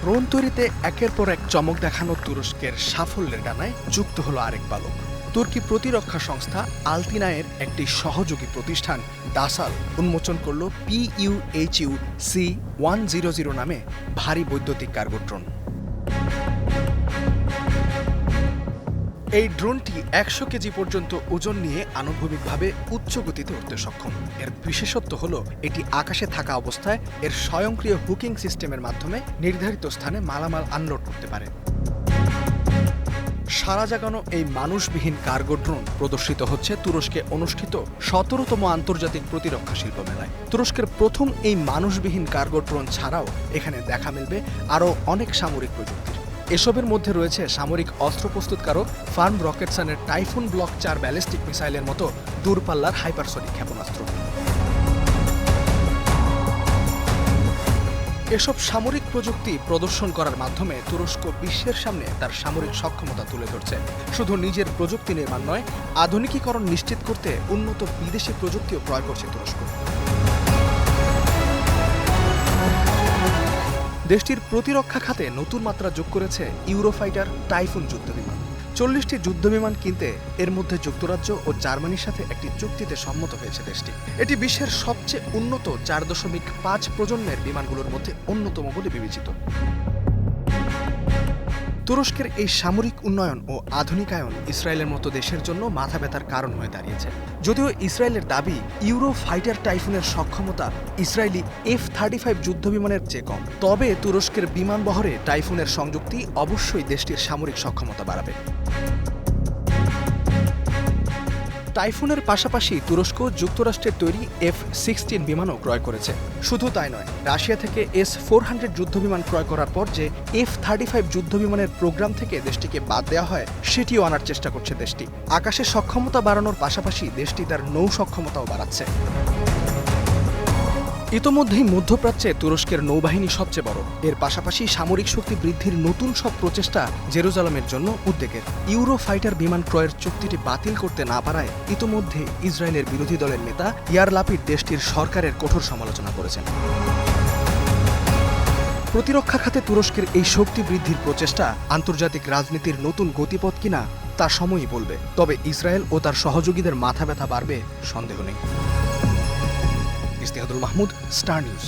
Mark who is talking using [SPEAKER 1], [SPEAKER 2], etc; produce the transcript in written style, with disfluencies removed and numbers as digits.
[SPEAKER 1] Drone তৈরিতে একের পর এক চমক দেখানো তুরস্কের সাফল্যের ডানায় যুক্ত হলো আরেক বালক। তুর্কি প্রতিরক্ষা সংস্থা আলতিনায়ের একটি সহযোগী প্রতিষ্ঠান দাসাল উন্মোচন করল PUHU C-100 নামে ভারী বৈদ্যুতিক কার্গো ড্রোন। এই ড্রোনটি 100 কেজি পর্যন্ত ওজন নিয়ে আনুভূমিকভাবে উচ্চ গতিতে উঠতে সক্ষম। এর বিশেষত্ব হলো এটি আকাশে থাকা অবস্থায় এর স্বয়ংক্রিয় হুকিং সিস্টেমের মাধ্যমে নির্ধারিত স্থানে মালামাল আনলোড করতে পারে। সারা জাগানো এই মানুষবিহীন কার্গো ড্রোন প্রদর্শিত হচ্ছে তুরস্কে অনুষ্ঠিত 17তম আন্তর্জাতিক প্রতিরক্ষা শিল্প মেলায়। তুরস্কের প্রথম এই মানুষবিহীন কার্গো ড্রোন ছাড়াও এখানে দেখা মিলবে আরও অনেক সামরিক প্রযুক্তির। এসবের মধ্যে রয়েছে সামরিক অস্ত্র প্রস্তুতকারক ফার্ম রকেটসানের টাইফুন ব্লক 4 ব্যালিস্টিক মিসাইলের মতো দূরপাল্লার হাইপারসনিক ক্ষেপণাস্ত্র। এসব সামরিক প্রযুক্তি প্রদর্শন করার মাধ্যমে তুরস্ক বিশ্বের সামনে তার সামরিক সক্ষমতা তুলে ধরছে। শুধু নিজের প্রযুক্তি নির্মাণ নয়, আধুনিকীকরণ নিশ্চিত করতে উন্নত বিদেশি প্রযুক্তিও ক্রয় করছে তুরস্ক। দেশটির প্রতিরক্ষা খাতে নতুন মাত্রা যোগ করেছে ইউরোফাইটার টাইফুন যুদ্ধবিমান। 40টি যুদ্ধবিমান কিনতে এর মধ্যে যুক্তরাজ্য ও জার্মানির সাথে একটি চুক্তিতে সম্মত হয়েছে দেশটি। এটি বিশ্বের সবচেয়ে উন্নত 4.5 প্রজন্মের বিমানগুলোর মধ্যে অন্যতম বলে বিবেচিত। তুরস্কের এই সামরিক উন্নয়ন ও আধুনিকায়ন ইসরায়েলের মতো দেশের জন্য মাথা ব্যথার কারণ হয়ে দাঁড়িয়েছে। যদিও ইসরায়েলের দাবি ইউরো ফাইটার টাইফুনের সক্ষমতা ইসরায়েলি F-35 যুদ্ধবিমানের চেয়ে কম, তবে তুরস্কের বিমানবহরে টাইফুনের সংযুক্তি অবশ্যই দেশটির সামরিক সক্ষমতা বাড়াবে। টাইফুনের পাশাপাশি তুরস্ক যুক্তরাষ্ট্রের তৈরি F-16 বিমানও ক্রয় করেছে। শুধু তাই নয়, রাশিয়া থেকে S-400 যুদ্ধবিমান ক্রয় করার পর যে F-35 যুদ্ধবিমানের প্রোগ্রাম থেকে দেশটিকে বাদ দেওয়া হয় সেটিও আনার চেষ্টা করছে দেশটি। আকাশে সক্ষমতা বাড়ানোর পাশাপাশি দেশটি তার নৌ সক্ষমতাও বাড়াচ্ছে। ইতোমধ্যেই মধ্যপ্রাচ্যে তুরস্কের নৌবাহিনী সবচেয়ে বড়। এর পাশাপাশি সামরিক শক্তি বৃদ্ধির নতুন সব প্রচেষ্টা জেরুজালেমের জন্য উদ্বেগের। ইউরো ফাইটার বিমান ক্রয়ের চুক্তিটি বাতিল করতে না পারায় ইতোমধ্যে ইসরায়েলের বিরোধী দলের নেতা ইয়ার লাপিড দেশটির সরকারের কঠোর সমালোচনা করেছেন। প্রতিরক্ষা খাতে তুরস্কের এই শক্তি বৃদ্ধির প্রচেষ্টা আন্তর্জাতিক রাজনীতির নতুন গতিপথ কিনা তা সময়ই বলবে। তবে ইসরায়েল ও তার সহযোগীদের মাথা ব্যথা বাড়বে সন্দেহ নেই। ইস্তেহাদুল মাহমুদ, স্টার নিউজ।